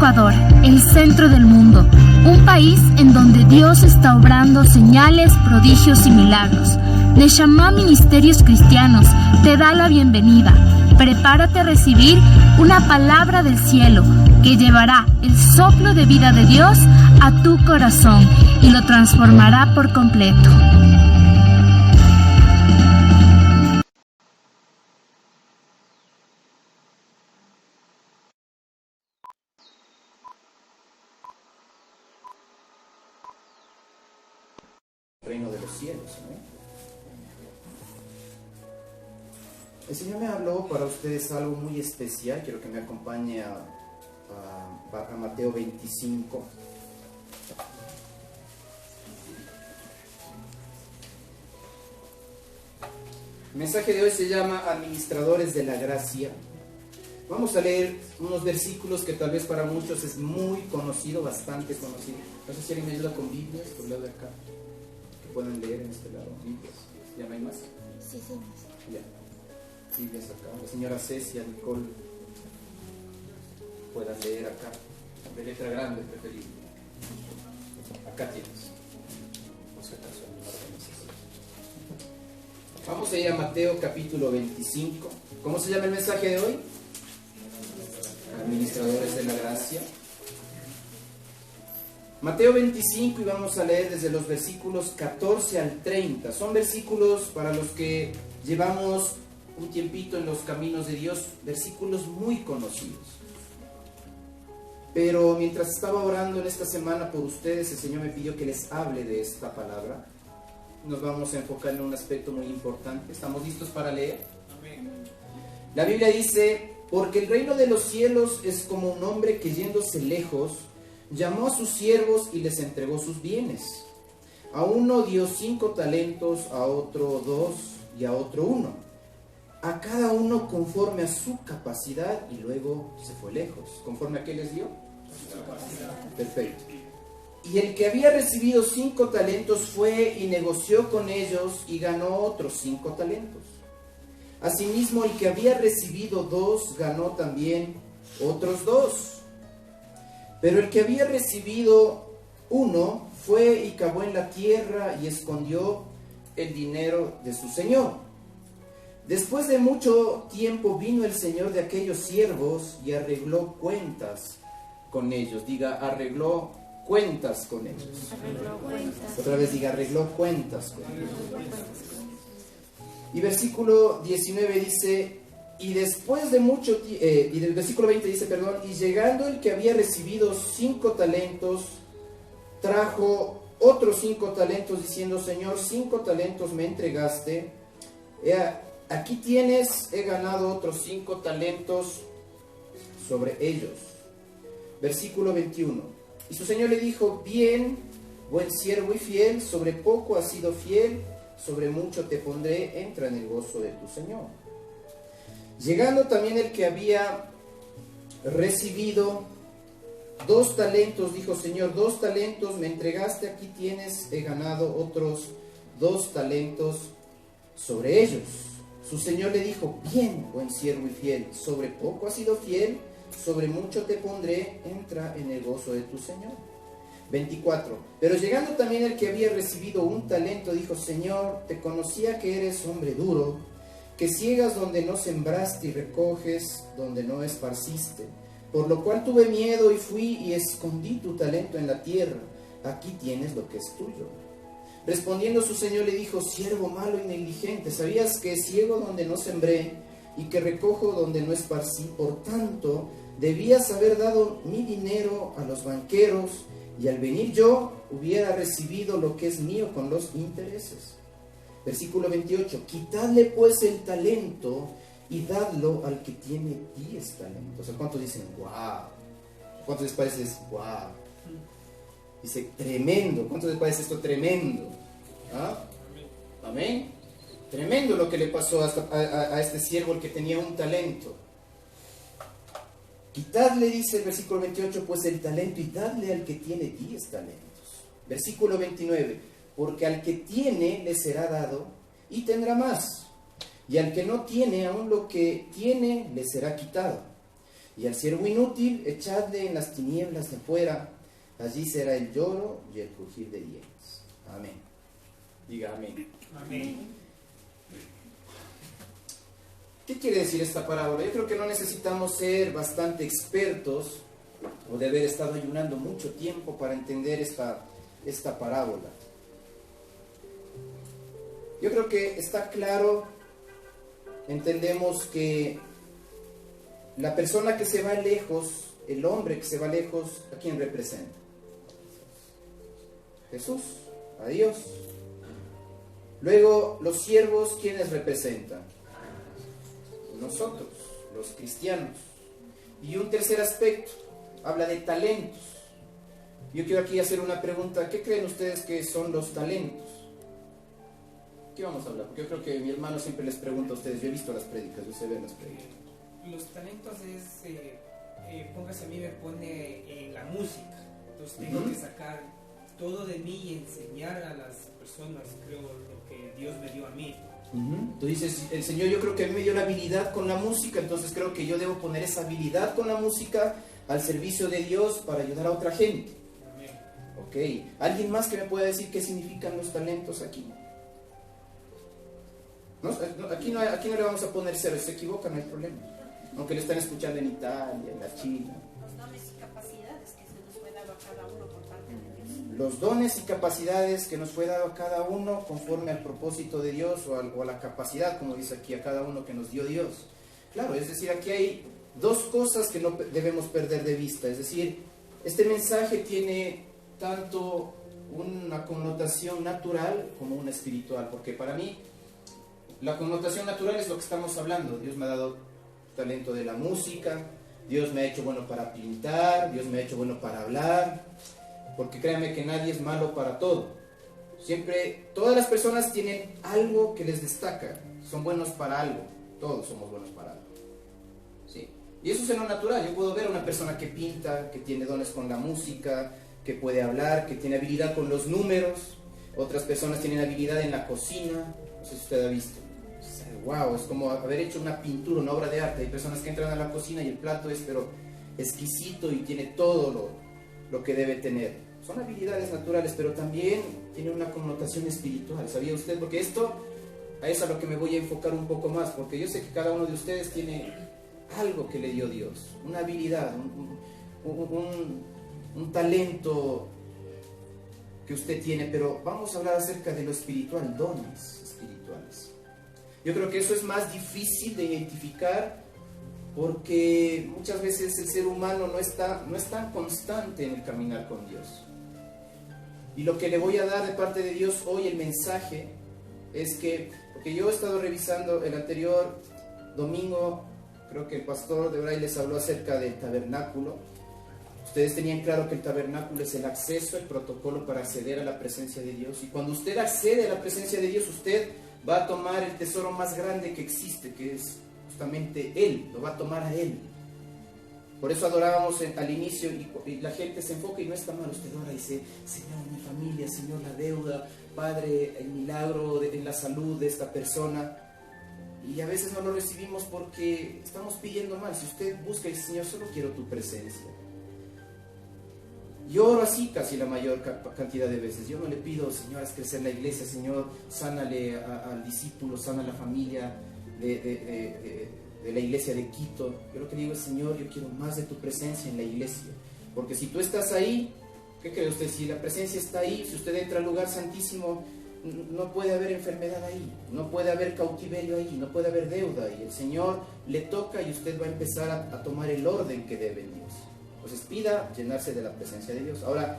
Ecuador, el centro del mundo, un país en donde Dios está obrando señales, prodigios y milagros. Neshama Ministerios Cristianos te da la bienvenida. Prepárate a recibir una palabra del cielo que llevará el soplo de vida de Dios a tu corazón y lo transformará por completo. Reino de los cielos, ¿no? El Señor me habló para ustedes algo muy especial. Quiero que me acompañe a Mateo 25. El mensaje de hoy se llama Administradores de la Gracia. Vamos a leer unos versículos que tal vez para muchos es muy conocido, bastante conocido. No sé si alguien me ayuda con Biblias, por el lado de acá. Pueden leer en este lado, Biblias. ¿Ya no hay más? Sí. Ya. Biblias acá. La señora Cecia, Nicole, puedan leer acá. De letra grande, preferible. Acá tienes. Por si acaso, no lo necesito. Vamos a ir a Mateo capítulo 25. ¿Cómo se llama el mensaje de hoy? Administradores de la Gracia. Mateo 25 y vamos a leer desde los versículos 14 al 30. Son versículos para los que llevamos un tiempito en los caminos de Dios, versículos muy conocidos. Pero mientras estaba orando en esta semana por ustedes, el Señor me pidió que les hable de esta palabra. Nos vamos a enfocar en un aspecto muy importante. ¿Estamos listos para leer? Amén. La Biblia dice: porque el reino de los cielos es como un hombre que yéndose lejos, llamó a sus siervos y les entregó sus bienes. A uno dio 5 talentos, a otro 2 y a otro 1. A cada uno conforme a su capacidad, y luego se fue lejos. ¿Conforme a qué les dio? Perfecto. Y el que había recibido 5 talentos fue y negoció con ellos y ganó otros 5 talentos. Asimismo, el que había recibido 2 ganó también otros 2. Pero el que había recibido 1 fue y cavó en la tierra y escondió el dinero de su señor. Después de mucho tiempo vino el señor de aquellos siervos y arregló cuentas con ellos. Diga, arregló cuentas con ellos. Otra vez diga, arregló cuentas con ellos. Y versículo 19 dice: y después de mucho y del versículo 20 dice, y llegando el que había recibido 5 talentos, trajo otros 5 talentos, diciendo: Señor, 5 talentos me entregaste, aquí tienes, he ganado otros 5 talentos sobre ellos. Versículo 21. Y su señor le dijo: bien, buen siervo y fiel, sobre poco has sido fiel, sobre mucho te pondré, entra en el gozo de tu señor. Llegando también el que había recibido 2 talentos, dijo: Señor, 2 talentos me entregaste, aquí tienes, he ganado otros 2 talentos sobre ellos. Su señor le dijo: bien, buen siervo y fiel, sobre poco has sido fiel, sobre mucho te pondré, entra en el gozo de tu señor. 24. Pero llegando también el que había recibido 1 talento, dijo: Señor, te conocía que eres hombre duro, que ciegas donde no sembraste y recoges donde no esparciste. Por lo cual tuve miedo y fui y escondí tu talento en la tierra. Aquí tienes lo que es tuyo. Respondiendo su señor le dijo: siervo malo y negligente, ¿sabías que ciego donde no sembré y que recojo donde no esparcí? Por tanto, debías haber dado mi dinero a los banqueros, y al venir yo hubiera recibido lo que es mío con los intereses. Versículo 28. Quitadle pues el talento y dadlo al que tiene 10 talentos. ¿Cuántos dicen wow? ¿Cuántos les parece wow? Dice tremendo. ¿Cuántos les parece esto tremendo? ¿Ah? Amén. Tremendo lo que le pasó a este siervo, el que tenía 1 talento. Quitadle, dice el versículo 28, pues el talento y dadle al que tiene 10 talentos. Versículo 29. Porque al que tiene le será dado y tendrá más, y al que no tiene, aún lo que tiene le será quitado. Y al siervo inútil, echadle en las tinieblas de afuera, allí será el lloro y el crujir de dientes. Amén. Diga amén. Amén. ¿Qué quiere decir esta parábola? Yo creo que no necesitamos ser bastante expertos o de haber estado ayunando mucho tiempo para entender esta parábola. Yo creo que está claro, entendemos que la persona que se va lejos, el hombre que se va lejos, ¿a quién representa? Jesús, a Dios. Luego, los siervos, ¿quiénes representan? Nosotros, los cristianos. Y un tercer aspecto, habla de talentos. Yo quiero aquí hacer una pregunta. ¿Qué creen ustedes que son los talentos? ¿Qué vamos a hablar? Porque yo creo que mi hermano siempre les pregunta a ustedes. Yo he visto las prédicas, yo sé ver las prédicas. Los talentos es, póngase, a mí me pone en la música. Entonces tengo que sacar todo de mí y enseñar a las personas, creo, lo que Dios me dio a mí. Tú dices, el Señor, yo creo que a mí me dio la habilidad con la música, entonces creo que yo debo poner esa habilidad con la música al servicio de Dios para ayudar a otra gente. Amén. Ok, ¿alguien más que me pueda decir qué significan los talentos aquí? ¿No? Aquí no le vamos a poner cero, si se equivoca no hay problema. Aunque le están escuchando en Italia, en la China. Los dones y capacidades que se nos fue dado a cada uno por parte de Dios. Los dones y capacidades que nos fue dado a cada uno conforme al propósito de Dios o a la capacidad, como dice aquí, a cada uno que nos dio Dios. Claro, es decir, aquí hay dos cosas que no debemos perder de vista. Es decir, este mensaje tiene tanto una connotación natural como una espiritual, porque para mí la connotación natural es lo que estamos hablando. Dios me ha dado talento de la música, Dios me ha hecho bueno para pintar, Dios me ha hecho bueno para hablar, porque créanme que nadie es malo para todo. Siempre, todas las personas tienen algo que les destaca, son buenos para algo, todos somos buenos para algo. ¿Sí? Y eso es en lo natural. Yo puedo ver a una persona que pinta, que tiene dones con la música, que puede hablar, que tiene habilidad con los números. Otras personas tienen habilidad en la cocina, no sé si usted ha visto. Wow, es como haber hecho una pintura, una obra de arte. Hay personas que entran a la cocina y el plato es pero exquisito y tiene todo lo que debe tener. Son habilidades naturales, pero también tiene una connotación espiritual. ¿Sabía usted? Porque esto es a lo que me voy a enfocar un poco más, porque yo sé que cada uno de ustedes tiene algo que le dio Dios, una habilidad, un talento que usted tiene, pero vamos a hablar acerca de lo espiritual, dones espirituales. Yo creo que eso es más difícil de identificar porque muchas veces el ser humano no es tan constante en el caminar con Dios. Y lo que le voy a dar de parte de Dios hoy, el mensaje, es que, porque yo he estado revisando el anterior domingo, creo que el pastor de Bray les habló acerca del tabernáculo. Ustedes tenían claro que el tabernáculo es el acceso, el protocolo para acceder a la presencia de Dios. Y cuando usted accede a la presencia de Dios, usted va a tomar el tesoro más grande que existe, que es justamente Él, lo va a tomar a Él. Por eso adorábamos al inicio y la gente se enfoca y no está mal. Usted ora y dice, Señor, mi familia, Señor, la deuda, Padre, el milagro en la salud de esta persona. Y a veces no lo recibimos porque estamos pidiendo mal. Si usted busca y dice, Señor, solo quiero tu presencia. Yo oro así casi la mayor cantidad de veces. Yo no le pido, Señor, haz crecer la iglesia, Señor, sánale al discípulo, sana a la familia de la iglesia de Quito. Yo lo que digo es, Señor, yo quiero más de tu presencia en la iglesia. Porque si tú estás ahí, ¿qué cree usted? Si la presencia está ahí, si usted entra al lugar santísimo, no puede haber enfermedad ahí, no puede haber cautiverio ahí, no puede haber deuda. Y el Señor le toca y usted va a empezar a tomar el orden que debe en Dios. Entonces pida llenarse de la presencia de Dios. Ahora,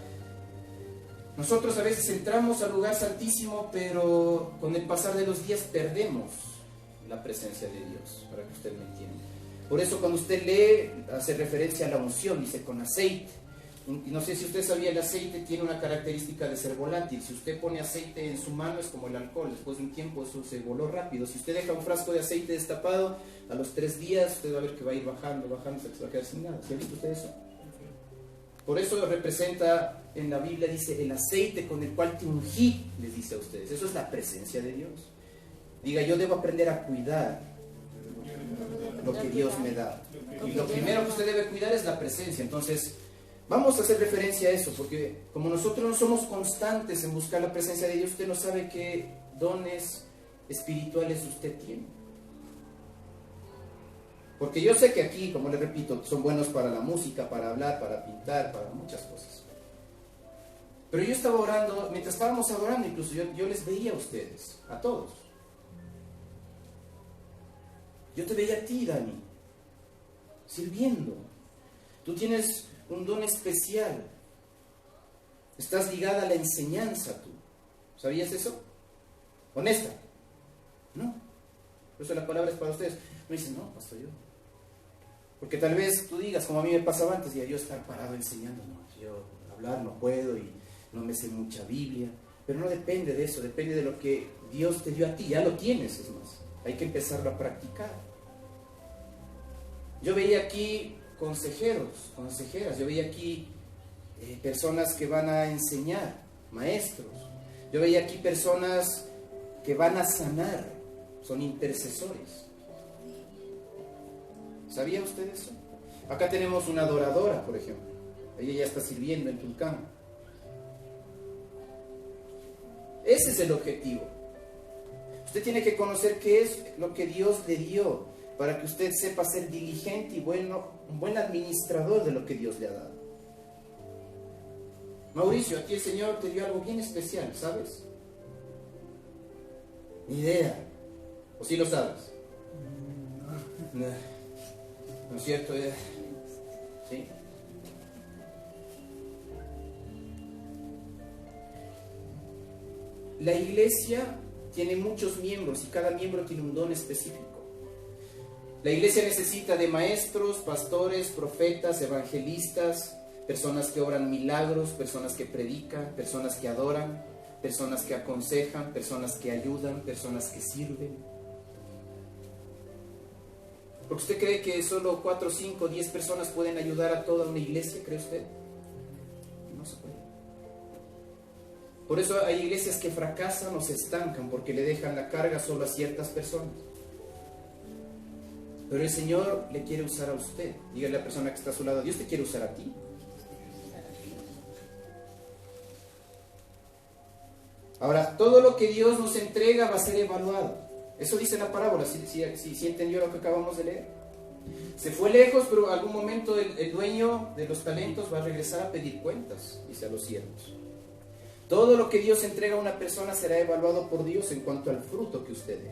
nosotros a veces entramos al lugar santísimo, pero con el pasar de los días perdemos la presencia de Dios, para que usted me entienda. Por eso cuando usted lee, hace referencia a la unción, dice con aceite. Y no sé si usted sabía, el aceite tiene una característica de ser volátil. Si usted pone aceite en su mano es como el alcohol, después de un tiempo eso se voló rápido. Si usted deja un frasco de aceite destapado, a los 3 días usted va a ver que va a ir bajando, hasta que se va a quedar sin nada. ¿Sí ha visto usted eso? Por eso representa, en la Biblia dice, el aceite con el cual te ungí, les dice a ustedes. Eso es la presencia de Dios. Diga, yo debo aprender a cuidar lo que Dios me da. Y lo primero que usted debe cuidar es la presencia. Entonces, vamos a hacer referencia a eso, porque como nosotros no somos constantes en buscar la presencia de Dios, usted no sabe qué dones espirituales usted tiene. Porque yo sé que aquí, como les repito, son buenos para la música, para hablar, para pintar, para muchas cosas. Pero yo estaba orando, mientras estábamos adorando, incluso yo les veía a ustedes, a todos. Yo te veía a ti, Dani, sirviendo. Tú tienes un don especial. Estás ligada a la enseñanza tú. ¿Sabías eso? Honesta. No. Por eso la palabra es para ustedes. Me dicen, no, pastor, yo. Porque tal vez tú digas, como a mí me pasaba antes, yo estar parado enseñando, no, yo hablar no puedo y no me sé mucha Biblia. Pero no depende de eso, depende de lo que Dios te dio a ti. Ya lo tienes, es más. Hay que empezarlo a practicar. Yo veía aquí consejeros, consejeras. Yo veía aquí personas que van a enseñar, maestros. Yo veía aquí personas que van a sanar, son intercesores. ¿Sabía usted eso? Acá tenemos una adoradora, por ejemplo. Ella ya está sirviendo en Tulcán. Ese es el objetivo. Usted tiene que conocer qué es lo que Dios le dio para que usted sepa ser diligente y un buen administrador de lo que Dios le ha dado. Mauricio, a ti el Señor te dio algo bien especial, ¿sabes? Ni idea. ¿O sí lo sabes? No. ¿No es cierto? ¿Sí? La iglesia tiene muchos miembros y cada miembro tiene un don específico. La iglesia necesita de maestros, pastores, profetas, evangelistas, personas que obran milagros, personas que predican, personas que adoran, personas que aconsejan, personas que ayudan, personas que sirven. ¿Porque usted cree que solo 4, 5, 10 personas pueden ayudar a toda una iglesia? ¿Cree usted? No se puede. Por eso hay iglesias que fracasan o se estancan porque le dejan la carga solo a ciertas personas. Pero el Señor le quiere usar a usted. Dígale a la persona que está a su lado, Dios te quiere usar a ti. Ahora, todo lo que Dios nos entrega va a ser evaluado. Eso dice la parábola, si entendió lo que acabamos de leer. Se fue lejos, pero en algún momento el dueño de los talentos va a regresar a pedir cuentas, dice a los siervos. Todo lo que Dios entrega a una persona será evaluado por Dios en cuanto al fruto que usted dé.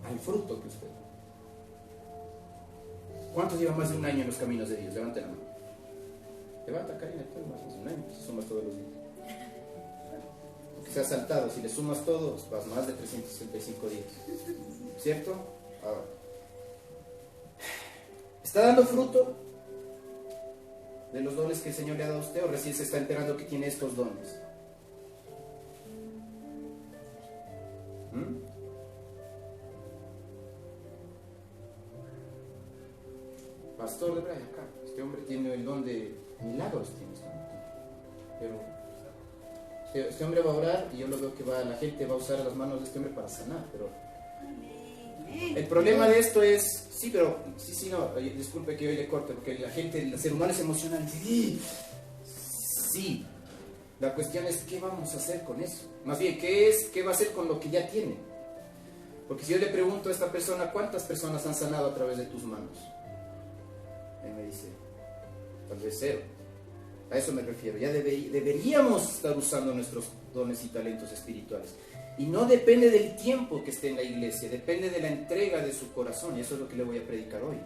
Al fruto que usted dé. ¿Cuántos llevan más de un año en los caminos de Dios? Levante la mano. Levanta, Karina, tú más de un año, si sumas todos los días. Porque se ha saltado, si le sumas todos, vas más de 365 días. ¿Cierto? Ahora. ¿Está dando fruto de los dones que el Señor le ha dado a usted o recién se está enterando que tiene estos dones? Pastor de Brian, acá, este hombre tiene el don de milagros, pero este hombre va a orar y yo lo veo que la gente va a usar las manos de este hombre para sanar, pero el problema de esto es, disculpe que yo le corte, porque la gente, el ser humano es emocional, sí, la cuestión es qué vamos a hacer con eso, más bien, qué va a hacer con lo que ya tiene, porque si yo le pregunto a esta persona, ¿cuántas personas han sanado a través de tus manos? Él me dice, tal vez 0. A eso me refiero. Ya deberíamos estar usando nuestros dones y talentos espirituales. Y no depende del tiempo que esté en la iglesia, depende de la entrega de su corazón. Y eso es lo que le voy a predicar hoy.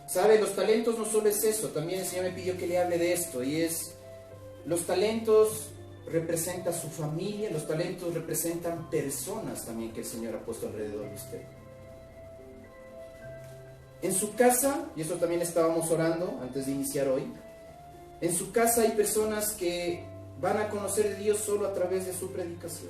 ¿Sabe? Los talentos no solo es eso. También el Señor me pidió que le hable de esto. Y es, los talentos representan su familia, los talentos representan personas también que el Señor ha puesto alrededor de usted. En su casa, y eso también estábamos orando antes de iniciar hoy, en su casa hay personas que van a conocer a Dios solo a través de su predicación.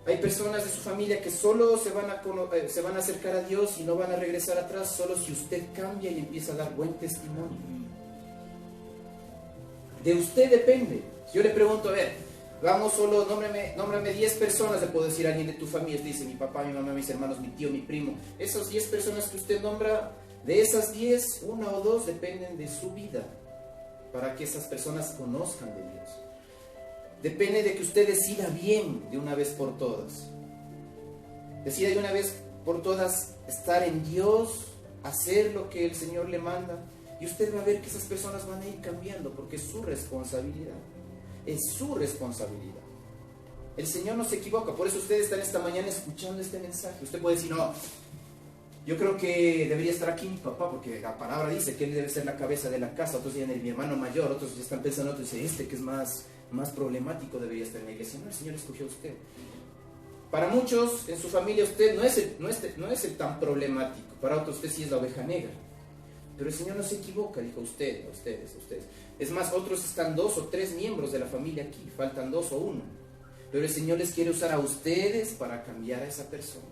Hay personas de su familia que solo se van a acercar a Dios y no van a regresar atrás solo si usted cambia y empieza a dar buen testimonio. De usted depende. Yo le pregunto, a ver, Vamos, solo nómbrame 10 personas, le puedo decir a alguien de tu familia, te dice mi papá, mi mamá, mis hermanos, mi tío, mi primo. Esas 10 personas que usted nombra, de esas 10, una o dos dependen de su vida, para que esas personas conozcan de Dios. Depende de que usted decida bien de una vez por todas. Decida de una vez por todas estar en Dios, hacer lo que el Señor le manda, y usted va a ver que esas personas van a ir cambiando, porque es su responsabilidad. Es su responsabilidad. El Señor no se equivoca, por eso ustedes están esta mañana escuchando este mensaje. Usted puede decir, no, yo creo que debería estar aquí mi papá, porque la palabra dice que él debe ser la cabeza de la casa. Otros dicen mi hermano mayor, otros ya están pensando, otros dicen que es más problemático debería estar en la iglesia. No, el Señor escogió a usted. Para muchos en su familia usted no es el tan problemático, para otros usted sí es la oveja negra. Pero el Señor no se equivoca, dijo ustedes. Es más, otros están 2 o 3 miembros de la familia aquí, faltan 2 o 1. Pero el Señor les quiere usar a ustedes para cambiar a esa persona.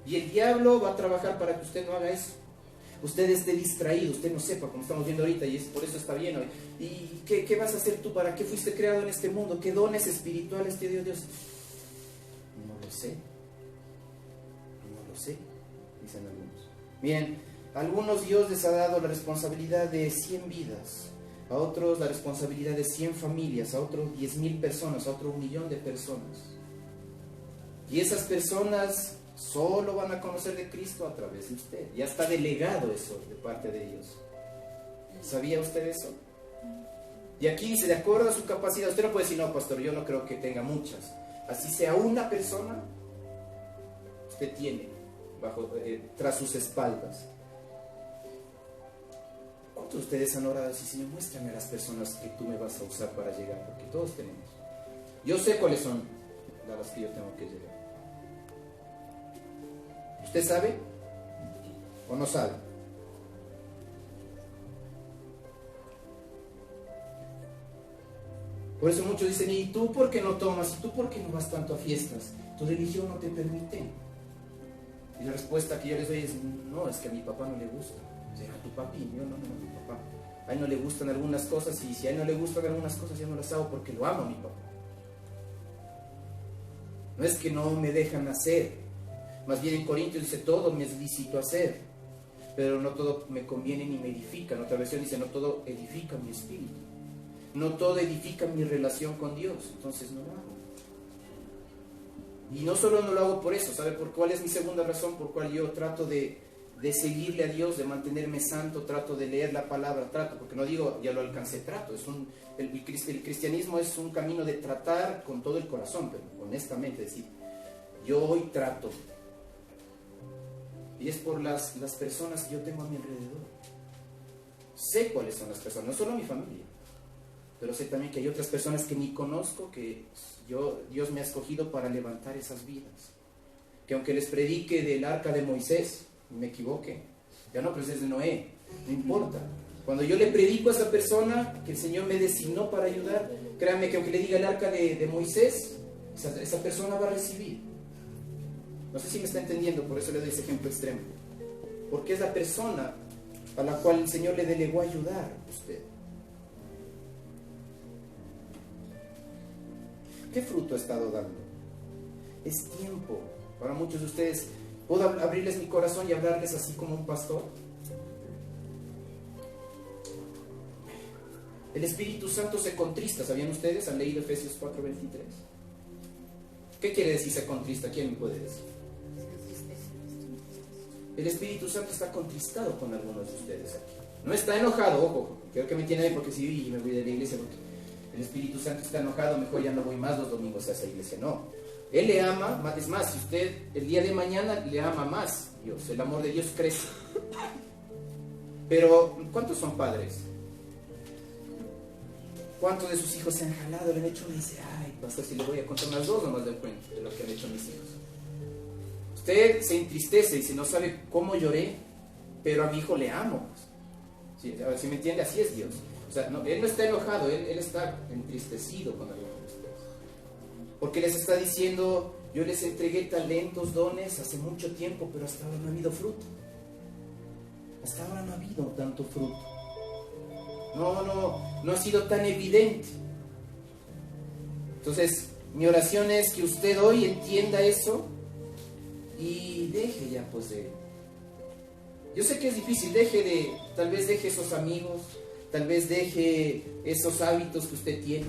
Y el diablo va a trabajar para que usted no haga eso. Usted esté distraído, usted no sepa, como estamos viendo ahorita, y por eso está bien hoy. ¿Y qué vas a hacer tú? ¿Para qué fuiste creado en este mundo? ¿Qué dones espirituales te dio Dios? No lo sé, dicen algunos. Bien. A algunos Dios les ha dado la responsabilidad de 100 vidas, a otros la responsabilidad de 100 familias, a otros 10,000 personas, a otros 1,000,000 de personas. Y esas personas solo van a conocer de Cristo a través de usted. Ya está delegado eso de parte de Dios. ¿Sabía usted eso? Y aquí dice, de acuerdo a su capacidad, usted no puede decir, no, pastor, yo no creo que tenga muchas. Así sea una persona, usted tiene tras sus espaldas. ¿Cuántos de ustedes han orado así, Señor, muéstrame a las personas que tú me vas a usar para llegar? Porque todos tenemos. Yo sé cuáles son las que yo tengo que llegar. ¿Usted sabe o no sabe? Por eso muchos dicen, ¿y tú por qué no tomas? ¿Y tú por qué no vas tanto a fiestas? Tu religión no te permite. Y la respuesta que yo les doy es, no, es que a mi papá no le gusta. Será tu papi, yo no, mi papá. A él no le gustan algunas cosas, y si a él no le gustan algunas cosas, yo no las hago porque lo amo a mi papá. No es que no me dejan hacer. Más bien en Corintios dice, todo me es lícito hacer, pero no todo me conviene ni me edifica. En otra versión dice, no todo edifica mi espíritu. No todo edifica mi relación con Dios, entonces no lo hago. Y no solo no lo hago por eso, ¿sabe por cuál es mi segunda razón? Por cual yo trato de seguirle a Dios, de mantenerme santo, trato de leer la palabra, porque no digo, ya lo alcancé, trato. El cristianismo es un camino de tratar con todo el corazón, pero honestamente decir, yo hoy trato. Y es por las personas que yo tengo a mi alrededor. Sé cuáles son las personas, no solo mi familia, pero sé también que hay otras personas que ni conozco, que Dios me ha escogido para levantar esas vidas. Que aunque les predique del arca de Moisés, me equivoque, ya no, pero es de Noé, no importa. Cuando yo le predico a esa persona que el Señor me designó para ayudar, créanme que aunque le diga el arca de Moisés, esa persona va a recibir. No sé si me está entendiendo, por eso le doy ese ejemplo extremo. Porque es la persona a la cual el Señor le delegó ayudar a usted. ¿Qué fruto ha estado dando? Es tiempo. Para muchos de ustedes, ¿puedo abrirles mi corazón y hablarles así como un pastor? El Espíritu Santo se contrista, ¿sabían ustedes? ¿Han leído Efesios 4:23? ¿Qué quiere decir se contrista? ¿Quién me puede decir? El Espíritu Santo está contristado con algunos de ustedes aquí. No está enojado, ojo, creo que me entiende bien porque si me voy de la iglesia porque el Espíritu Santo está enojado, mejor ya no voy más los domingos a esa iglesia. No, Él le ama, es más, si usted el día de mañana le ama más Dios, el amor de Dios crece. Pero, ¿cuántos son padres? ¿Cuántos de sus hijos se han jalado, le han hecho? Me dice, ay, pastor, si le voy a contar unas 2 nomás del cuento de lo que han hecho mis hijos. Usted se entristece y si no sabe cómo lloré, pero a mi hijo le amo. ¿Sí? A ver si me entiende, así es Dios. O sea, no, Él no está enojado, él está entristecido con algunos de ustedes. Porque les está diciendo, yo les entregué talentos, dones hace mucho tiempo, pero hasta ahora no ha habido fruto. Hasta ahora no ha habido tanto fruto. No ha sido tan evidente. Entonces, mi oración es que usted hoy entienda eso y deje ya pues de... Yo sé que es difícil, tal vez deje esos amigos, tal vez deje esos hábitos que usted tiene,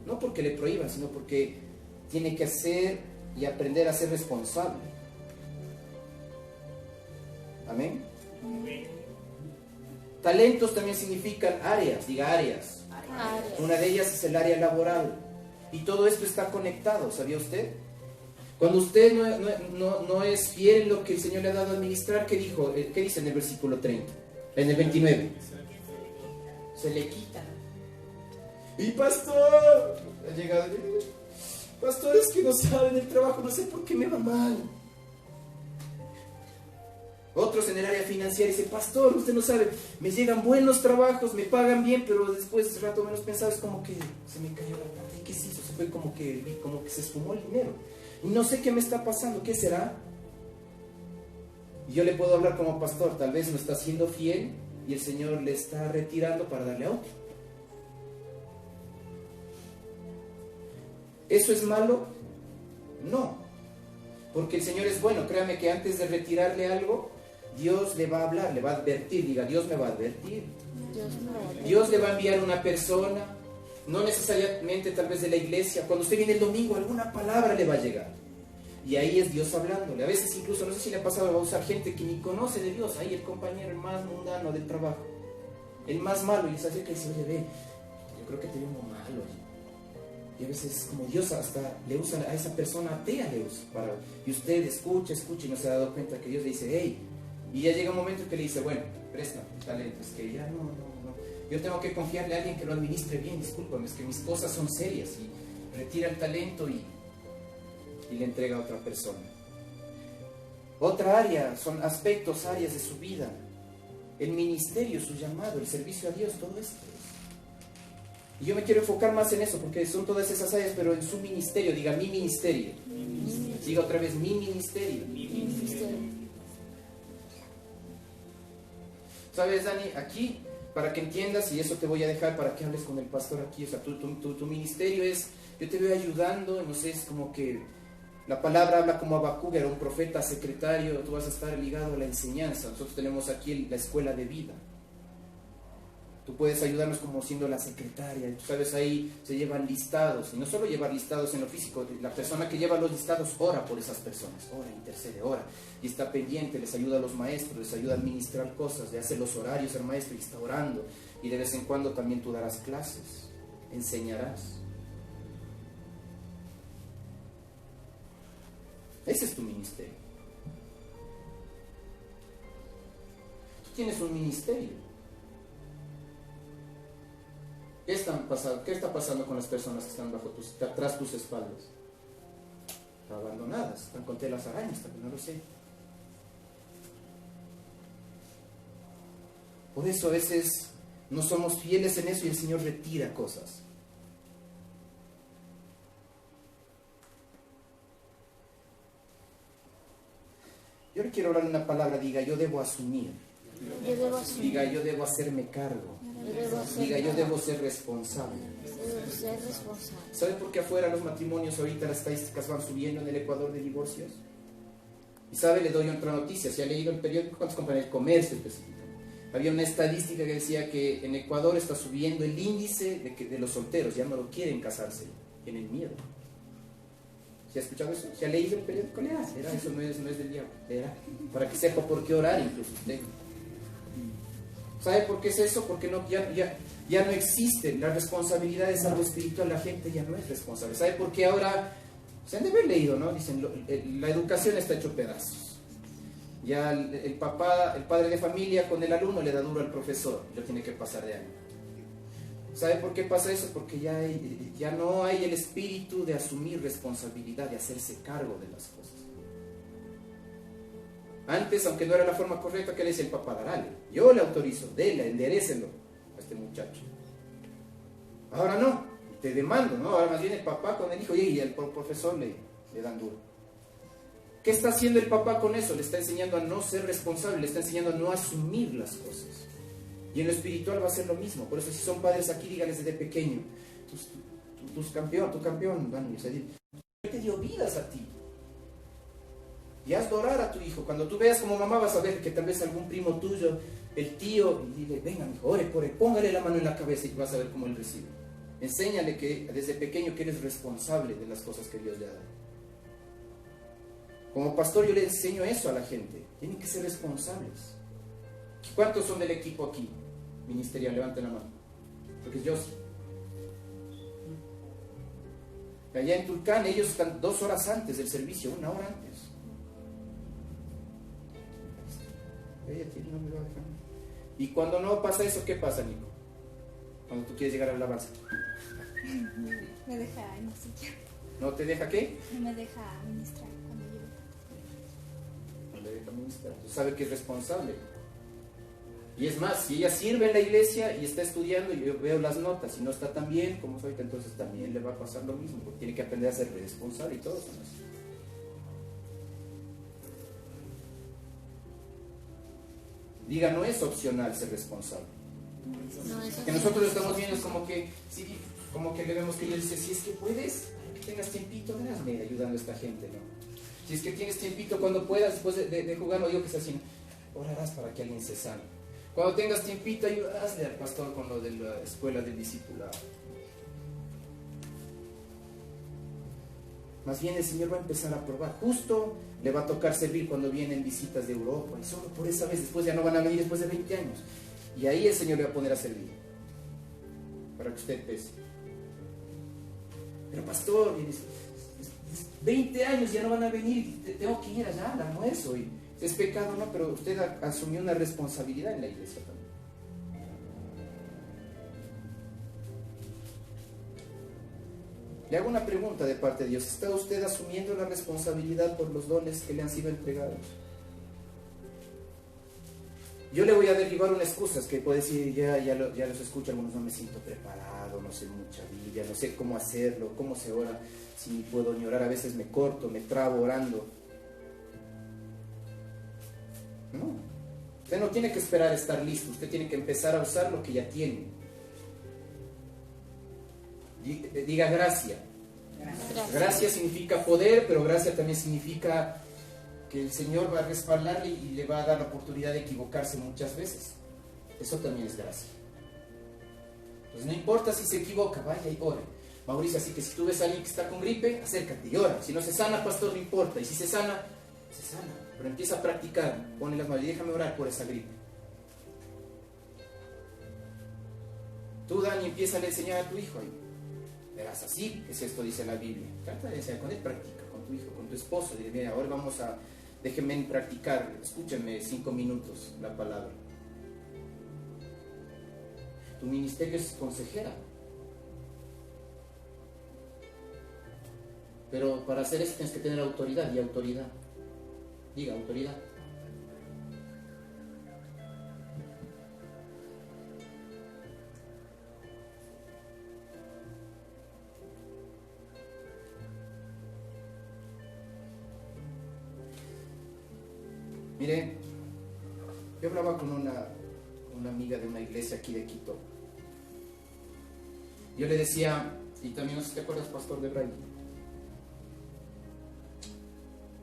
no porque le prohíban, sino porque tiene que hacer y aprender a ser responsable. Amén. Talentos también significan áreas, diga áreas. Una de ellas es el área laboral. Y todo esto está conectado, ¿sabía usted? Cuando usted no es fiel en lo que el Señor le ha dado a administrar, ¿qué dijo? ¿Qué dice en el versículo 30? En el 29. Se le quita. Y pastor, ha llegado, pastor, es que no saben el trabajo, no sé por qué me va mal. Otros en el área financiera dicen, pastor, usted no sabe, me llegan buenos trabajos, me pagan bien, pero después, rato menos pensado, es como que se me cayó la plata. ¿Y qué se hizo? Se fue como que se esfumó el dinero. Y no sé qué me está pasando, ¿qué será? Y yo le puedo hablar como pastor, tal vez no está siendo fiel y el Señor le está retirando para darle a otro. ¿Eso es malo? No, porque el Señor es bueno. Créame que antes de retirarle algo, Dios le va a hablar, le va a advertir. Diga, Dios me va a advertir. Dios le va a enviar una persona, no necesariamente tal vez de la iglesia. Cuando usted viene el domingo, alguna palabra le va a llegar. Y ahí es Dios hablándole. A veces incluso, no sé si le ha pasado, va a usar gente que ni conoce de Dios. Ahí el compañero, el más mundano del trabajo, el más malo, y se acerca y dice, oye, ve, yo creo que te veo muy malo. Y a veces como Dios hasta le usa a esa persona atea, le usa y usted escucha y no se ha dado cuenta que Dios le dice, hey, y ya llega un momento que le dice, bueno, presta el talento, es que ya no, yo tengo que confiarle a alguien que lo administre bien, discúlpame, es que mis cosas son serias, y retira el talento y le entrega a otra persona. Otra área, son aspectos, áreas de su vida, el ministerio, su llamado, el servicio a Dios, todo esto. Y yo me quiero enfocar más en eso, porque son todas esas áreas, pero en su ministerio, diga mi ministerio. Diga otra vez, mi ministerio. ¿Sabes, Dani? Aquí, para que entiendas, y eso te voy a dejar para que hables con el pastor aquí, o sea, tu ministerio es, yo te veo ayudando, no sé, es como que la palabra habla como Habacuc, era un profeta, secretario, tú vas a estar ligado a la enseñanza. Nosotros tenemos aquí la escuela de vida. Tú puedes ayudarnos como siendo la secretaria. Tú sabes, ahí se llevan listados. Y no solo llevar listados en lo físico. La persona que lleva los listados ora por esas personas. Ora, intercede, ora. Y está pendiente, les ayuda a los maestros, les ayuda a administrar cosas, le hace los horarios al maestro y está orando. Y de vez en cuando también tú darás clases, enseñarás. Ese es tu ministerio. Tú tienes un ministerio. ¿Qué está pasando con las personas que están tras tus espaldas? Están abandonadas, están con telas arañas, no lo sé. Por eso a veces no somos fieles en eso y el Señor retira cosas. Yo le quiero hablar una palabra, diga, yo debo asumir. Diga, yo debo hacerme cargo. Diga, yo debo ser responsable. ¿Sabe por qué afuera los matrimonios ahorita las estadísticas van subiendo en el Ecuador de divorcios? Y sabe, le doy otra noticia. Si ha leído el periódico, ¿cuántos compran el comercio específicamente? Había una estadística que decía que en Ecuador está subiendo el índice de los solteros, ya no lo quieren casarse, tienen miedo. ¿Se ha escuchado eso? ¿Se ha leído el periódico? Lea, eso no es del diablo, lea, para que sepa por qué orar incluso usted. ¿Sabe por qué es eso? Porque ya no existe, la responsabilidad es algo espiritual, la gente ya no es responsable. ¿Sabe por qué ahora? Se han de haber leído, ¿no? Dicen, la educación está hecho pedazos. Ya el padre de familia con el alumno le da duro al profesor, lo tiene que pasar de año. ¿Sabe por qué pasa eso? Porque ya no hay el espíritu de asumir responsabilidad, de hacerse cargo de las cosas. Antes, aunque no era la forma correcta, ¿qué le dice el papá? Dale, yo le autorizo, dele, enderécelo a este muchacho. Ahora no, te demando, ¿no? Ahora más bien el papá con el hijo y el profesor le dan duro. ¿Qué está haciendo el papá con eso? Le está enseñando a no ser responsable, le está enseñando a no asumir las cosas. Y en lo espiritual va a ser lo mismo. Por eso si son padres aquí, díganles desde pequeño, tu campeón, Dani. Él te dio vidas a ti. Y hazlo orar a tu hijo. Cuando tú veas como mamá, vas a ver que tal vez algún primo tuyo, el tío, y dile, venga, hijo, ore por él, póngale la mano en la cabeza y vas a ver cómo él recibe. Enséñale que desde pequeño que eres responsable de las cosas que Dios le ha dado. Como pastor yo le enseño eso a la gente. Tienen que ser responsables. ¿Cuántos son del equipo aquí? Ministerial, levanten la mano. Porque yo sí. Allá en Tulcán ellos están 2 horas antes del servicio, 1 hora antes. Ella tiene no me lo va a dejar. Y cuando no pasa eso, ¿qué pasa, Nico? Cuando tú quieres llegar a la alabanza. Me deja ministrar. ¿No te deja qué? No me deja ministrar cuando llego. No le deja ministrar. Tú sabes que es responsable. Y es más, si ella sirve en la iglesia y está estudiando y yo veo las notas y no está tan bien como soy, entonces también le va a pasar lo mismo, porque tiene que aprender a ser responsable y todo eso. Diga, no es opcional ser responsable. Que nosotros estamos viendo es como que, sí, como que le vemos que ella dice, si es que puedes, que tengas tiempito, hazme ayudando a esta gente, ¿no? Si es que tienes tiempito cuando puedas, después de jugar, no digo que sea así, orarás para que alguien se sane. Cuando tengas tiempito, ayudarle al pastor con lo de la escuela del discipulado. Más bien el Señor va a empezar a probar. Justo le va a tocar servir cuando vienen visitas de Europa. Y solo por esa vez, después ya no van a venir después de 20 años. Y ahí el Señor le va a poner a servir. Para que usted pese. Pero pastor, 20 años ya no van a venir. Tengo que ir allá al almuerzo. Y es pecado, ¿no? Pero usted asumió una responsabilidad en la iglesia también. Le hago una pregunta de parte de Dios. ¿Está usted asumiendo la responsabilidad por los dones que le han sido entregados? Yo le voy a derribar una excusa, es que puede decir, ya los escucho, algunos no me siento preparado, no sé mucha Biblia, no sé cómo hacerlo, cómo se ora, si ni puedo ni orar, a veces me corto, me trabo orando. No, usted no tiene que esperar a estar listo, usted tiene que empezar a usar lo que ya tiene. Diga gracia. Gracia significa poder, pero gracia también significa que el Señor va a respaldarle y le va a dar la oportunidad de equivocarse muchas veces. Eso también es gracia. Entonces no importa si se equivoca, vaya y ore. Mauricio, así que si tú ves a alguien que está con gripe, acércate y ora. Si no se sana, pastor, no importa. Y si se sana, se sana. Pero empieza a practicar. Ponle las manos y déjame orar por esa gripe. Tú, Dani, empieza a enseñar a tu hijo ahí. Verás, así es esto, dice la Biblia. Trata de enseñar con él, practica con tu hijo, con tu esposo. Dile, mira, ahora déjenme practicar, escúchenme 5 minutos la palabra. Tu ministerio es consejera. Pero para hacer eso tienes que tener autoridad y autoridad. Diga, autoridad. Mire, yo hablaba con una amiga de una iglesia aquí de Quito. Yo le decía, y también no sé si te acuerdas, pastor de Bray.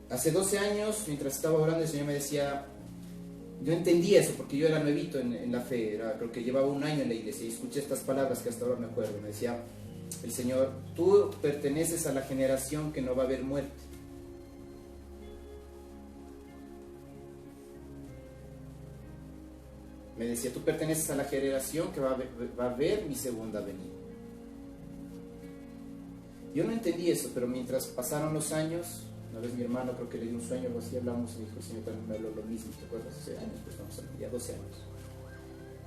Hace 12 años, mientras estaba orando, el Señor me decía, yo entendí eso, porque yo era nuevito en la fe, creo que llevaba 1 año en la iglesia, y escuché estas palabras que hasta ahora me acuerdo. Me decía el Señor, tú perteneces a la generación que no va a haber muerte. Me decía, tú perteneces a la generación que va a ver mi segunda venida. Yo no entendí eso, pero mientras pasaron los años, una vez mi hermano, creo que le dio un sueño, algo así, hablamos, y dijo, el Señor también me habló lo mismo, ¿te acuerdas? Hace años, pues estamos hablando, ya 12 años.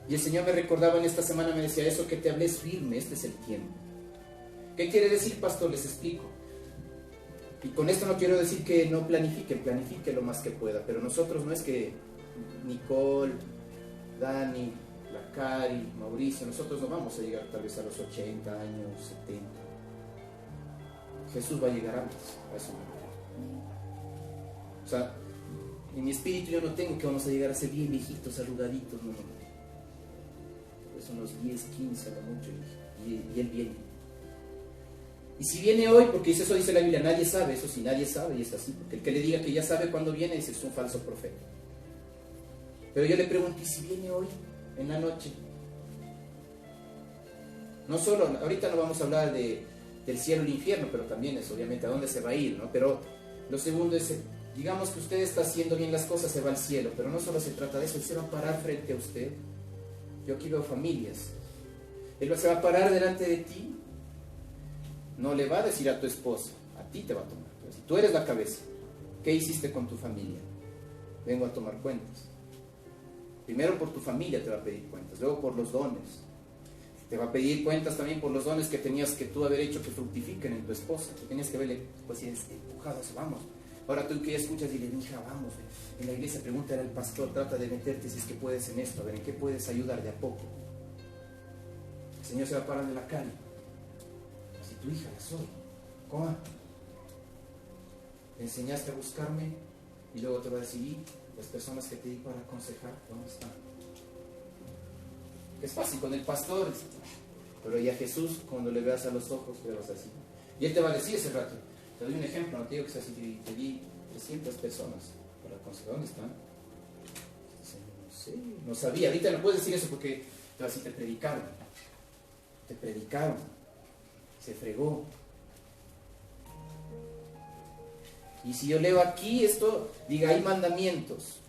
Y el Señor me recordaba en esta semana, me decía, eso que te hablé es firme, este es el tiempo. ¿Qué quiere decir, pastor? Les explico. Y con esto no quiero decir que no planifique lo más que pueda, pero nosotros no es que Nicole, Dani, la Cari, Mauricio, nosotros no vamos a llegar tal vez a los 80 años, 70. Jesús va a llegar antes, a eso me refiero. O sea, en mi espíritu yo no tengo que vamos a llegar a ser bien viejitos, saludaditos, no. Pues unos 10, 15 a lo mucho, y Él viene. Y si viene hoy, porque eso dice la Biblia, nadie sabe, eso sí, nadie sabe, y es así, porque el que le diga que ya sabe cuándo viene, ese es un falso profeta. Pero yo le pregunto, ¿y si viene hoy, en la noche? No solo, ahorita no vamos a hablar del cielo y el infierno, pero también es obviamente a dónde se va a ir, ¿no? Pero lo segundo es, digamos que usted está haciendo bien las cosas, se va al cielo, pero no solo se trata de eso, Él se va a parar frente a usted. Yo aquí veo familias. Él se va a parar delante de ti. No le va a decir a tu esposa, a ti te va a tomar. Pero si tú eres la cabeza, ¿qué hiciste con tu familia? Vengo a tomar cuentas. Primero por tu familia te va a pedir cuentas, luego por los dones. Te va a pedir cuentas también por los dones que tenías que tú haber hecho que fructifiquen en tu esposa. Que tenías que haberle, pues si es empujados, vamos. Ahora tú que ya escuchas y le dices, hija, vamos. En la iglesia pregúntale al pastor, trata de meterte si es que puedes en esto, a ver en qué puedes ayudar de a poco. El Señor se va a parar de la calle. Si tu hija la soy, ¿cómo? Me enseñaste a buscarme y luego te va a decir, ¿y las personas que te di para aconsejar, dónde están? Es fácil con el pastor, pero ya Jesús, cuando le veas a los ojos, le vas así. Y Él te va a decir ese rato, te doy un ejemplo, no te digo que sea así, te di 300 personas para aconsejar, ¿dónde están? No sé, no sabía, ahorita no puedes decir eso porque así te predicaron, se fregó. Y si yo leo aquí esto, diga, hay mandamientos.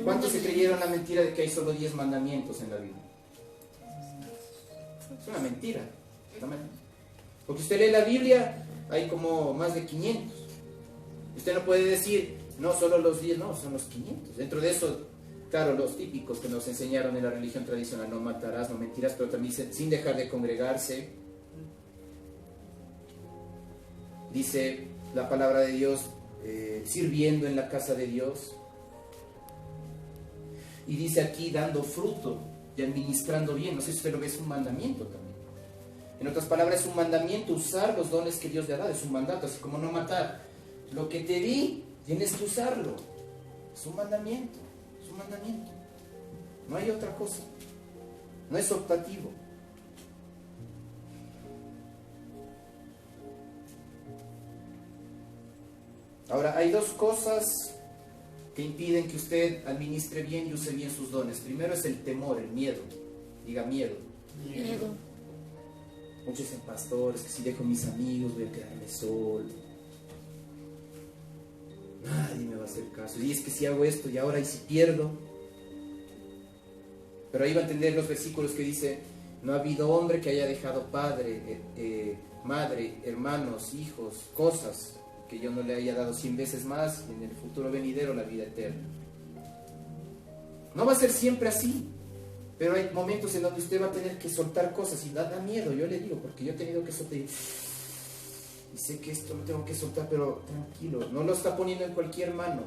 ¿Cuántos se creyeron la mentira de que hay solo 10 mandamientos en la Biblia? Es una mentira. Porque usted lee la Biblia, hay como más de 500. Usted no puede decir, no, solo los 10, no, son los 500. Dentro de eso, claro, los típicos que nos enseñaron en la religión tradicional, no matarás, no mentirás, pero también dice, sin dejar de congregarse. Dice la palabra de Dios, sirviendo en la casa de Dios. Y dice aquí, dando fruto y administrando bien. No sé si usted lo ve, es un mandamiento también. En otras palabras, es un mandamiento usar los dones que Dios le ha dado. Es un mandato, así como no matar. Lo que te di, tienes que usarlo. Es un mandamiento. Es un mandamiento. No hay otra cosa. No es optativo. Ahora, hay dos cosas que impiden que usted administre bien y use bien sus dones. Primero es el temor, el miedo. Diga miedo. Miedo. Muchos dicen, pastores, que si dejo mis amigos voy a quedarme solo. Nadie me va a hacer caso. Y es que si hago esto y ahora y si pierdo. Pero ahí va a entender los versículos que dice, no ha habido hombre que haya dejado padre, madre, hermanos, hijos, cosas que yo no le haya dado 100 veces más y en el futuro venidero la vida eterna. No va a ser siempre así, pero hay momentos en donde usted va a tener que soltar cosas y da miedo, yo le digo, porque yo he tenido que soltar y sé que esto lo tengo que soltar, pero tranquilo, no lo está poniendo en cualquier mano,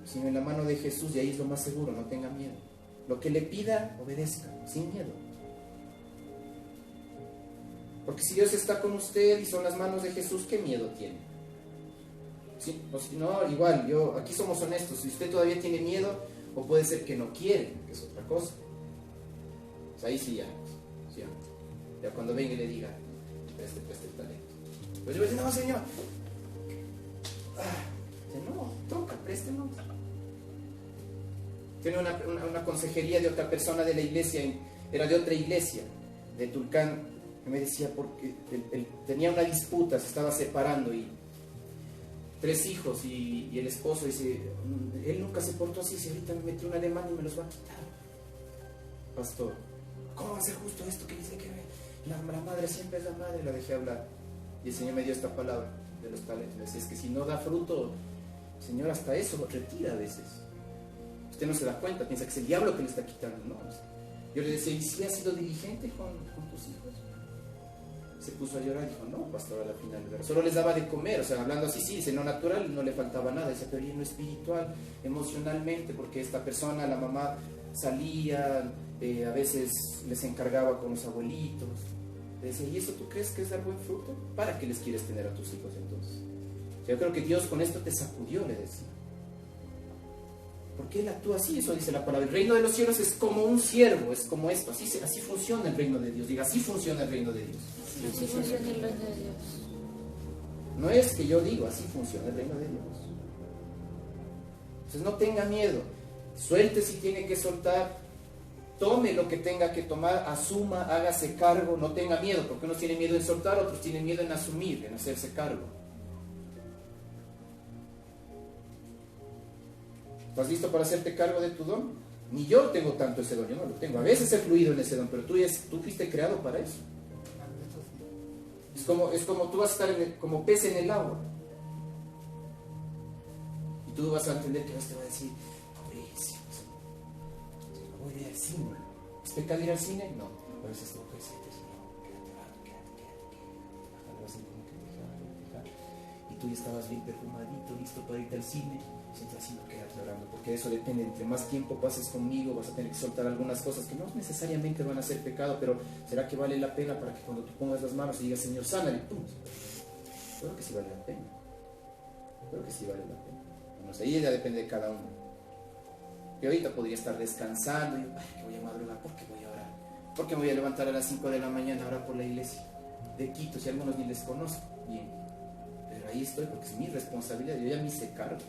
sino en la mano de Jesús, y ahí es lo más seguro, no tenga miedo. Lo que le pida, obedezca, sin miedo. Porque si Dios está con usted y son las manos de Jesús, ¿qué miedo tiene? Sí, no, igual, aquí somos honestos. Si usted todavía tiene miedo, o puede ser que no quiere, que es otra cosa. Pues ahí sí ya cuando venga y le diga, preste el talento. Pues yo voy a decir, no, Señor. No, toca, préstelo. Tiene una consejería de otra persona de la iglesia, era de otra iglesia, de Tulcán, que me decía, porque él tenía una disputa, se estaba separando y 3 hijos y el esposo dice, él nunca se portó así, si ahorita me metió un alemán y me los va a quitar. Pastor, ¿cómo va a ser justo esto que dice que la madre siempre es la madre? La dejé hablar y el Señor me dio esta palabra de los talentos. Es que si no da fruto, Señor, hasta eso lo retira a veces. Usted no se da cuenta, piensa que es el diablo que le está quitando. No, yo le decía, ¿y si has sido diligente con tus hijos? Se puso a llorar y dijo, no, pastor, a la final, solo les daba de comer, o sea, hablando así, sí, dice, no natural, no le faltaba nada, dice, pero y en lo espiritual, emocionalmente, porque esta persona, la mamá, salía, a veces les encargaba con los abuelitos, le decía, ¿y eso tú crees que es dar buen fruto? ¿Para qué les quieres tener a tus hijos entonces? Yo creo que Dios con esto te sacudió, le decía. Porque Él actúa así, eso dice la palabra. El reino de los cielos es como un siervo, es como esto, así funciona el reino de Dios. Diga, así funciona el reino de Dios. Así funciona el reino de Dios. No es que yo digo, así funciona el reino de Dios. Entonces no tenga miedo, suelte si tiene que soltar, tome lo que tenga que tomar, asuma, hágase cargo, no tenga miedo, porque unos tienen miedo en soltar, otros tienen miedo en asumir, en hacerse cargo. ¿Estás listo para hacerte cargo de tu don? Ni yo tengo tanto ese don, yo no lo tengo. A veces he fluido en ese don, pero tú fuiste creado para eso. Es como tú vas a estar como pez en el agua. Y tú vas a entender que Dios te va a decir, pobrecito, voy a ir al cine. ¿Es pecado ir al cine? No. A veces no puedes ir, no, quédate. Y tú ya estabas bien perfumadito, listo para irte al cine. Siempre así no quedas llorando, porque eso depende. Entre más tiempo pases conmigo, vas a tener que soltar algunas cosas que no necesariamente van a ser pecado, pero ¿será que vale la pena para que cuando tú pongas las manos y digas, Señor, sánale? ¡Pum! Creo que sí vale la pena. Bueno, ahí ya depende de cada uno. Yo ahorita podría estar descansando y que voy a madrugar, ¿por qué voy a orar? ¿Por qué me voy a levantar a las 5 de la mañana a orar por la iglesia de Quito, si algunos ni les conozco? Bien, pero ahí estoy porque es mi responsabilidad, yo ya me hice cargo.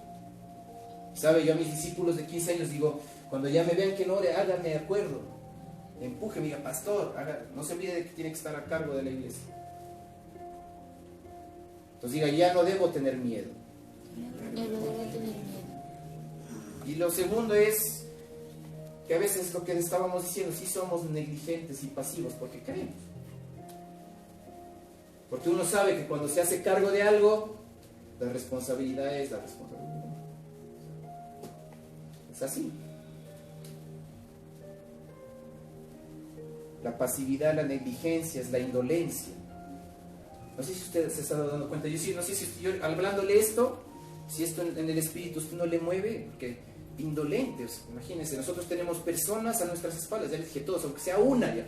¿Sabe? Yo a mis discípulos de 15 años digo, cuando ya me vean que no ore, háganme de acuerdo, empuje, diga, pastor, no se olvide de que tiene que estar a cargo de la iglesia. Entonces diga, ya no debo tener miedo. Ya no debo tener miedo. Y lo segundo es que a veces lo que estábamos diciendo, sí somos negligentes y pasivos porque creemos. Porque uno sabe que cuando se hace cargo de algo, la responsabilidad es la responsabilidad. Es así. La pasividad, la negligencia, es la indolencia. No sé si usted se está dando cuenta. Yo sí, no sé si yo, hablándole esto, si esto en el espíritu usted no le mueve, porque indolentes, imagínense, nosotros tenemos personas a nuestras espaldas, ya les dije todos, aunque sea una ya.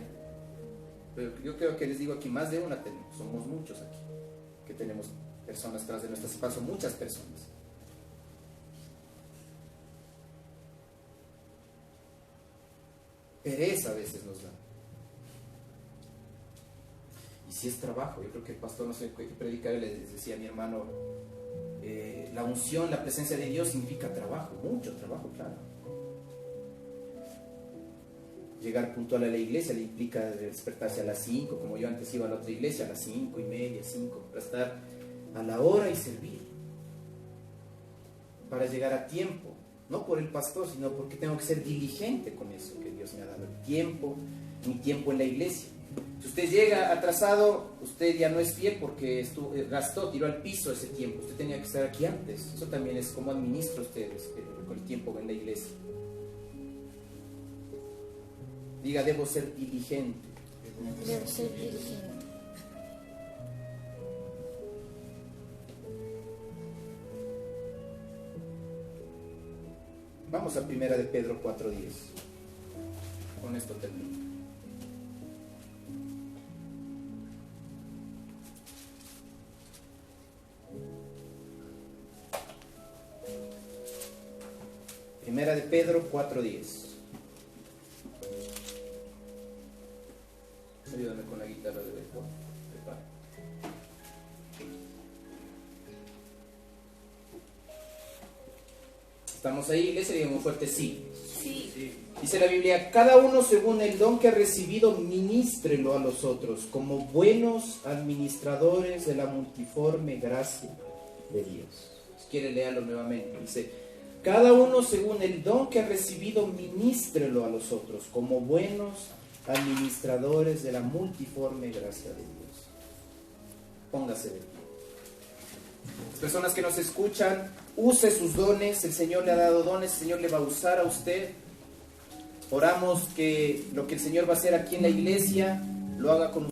Pero yo creo que les digo aquí, más de una tenemos, somos muchos aquí, que tenemos personas tras de nuestras espaldas, son muchas personas. Pereza a veces nos da. Y si es trabajo, yo creo que el pastor, no sé qué predicar, les decía a mi hermano, la unción, la presencia de Dios significa trabajo, mucho trabajo, claro. Llegar puntual a la iglesia le implica despertarse a las 5, como yo antes iba a la otra iglesia, a las 5:30, 5, para estar a la hora y servir. Para llegar a tiempo. No por el pastor, sino porque tengo que ser diligente con eso que Dios me ha dado. El tiempo, mi tiempo en la iglesia. Si usted llega atrasado, usted ya no es fiel porque gastó, tiró al piso ese tiempo. Usted tenía que estar aquí antes. Eso también es como administra usted con el tiempo en la iglesia. Diga, debo ser diligente. Debo ser diligente. Vamos a 1 de Pedro 4:10. Con esto termino. Primera de Pedro 4:10. Ayúdame con la guitarra de Beto. Prepara. ¿Estamos ahí, iglesia? Digamos fuerte, sí. Sí. Dice la Biblia, cada uno según el don que ha recibido, ministrelo a los otros, como buenos administradores de la multiforme gracia de Dios. Si quiere, léalo nuevamente. Dice, cada uno según el don que ha recibido, ministrelo a los otros, como buenos administradores de la multiforme gracia de Dios. Póngase de pie. Las personas que nos escuchan, use sus dones. El Señor le ha dado dones, el Señor le va a usar a usted. Oramos que lo que el Señor va a hacer aquí en la iglesia lo haga con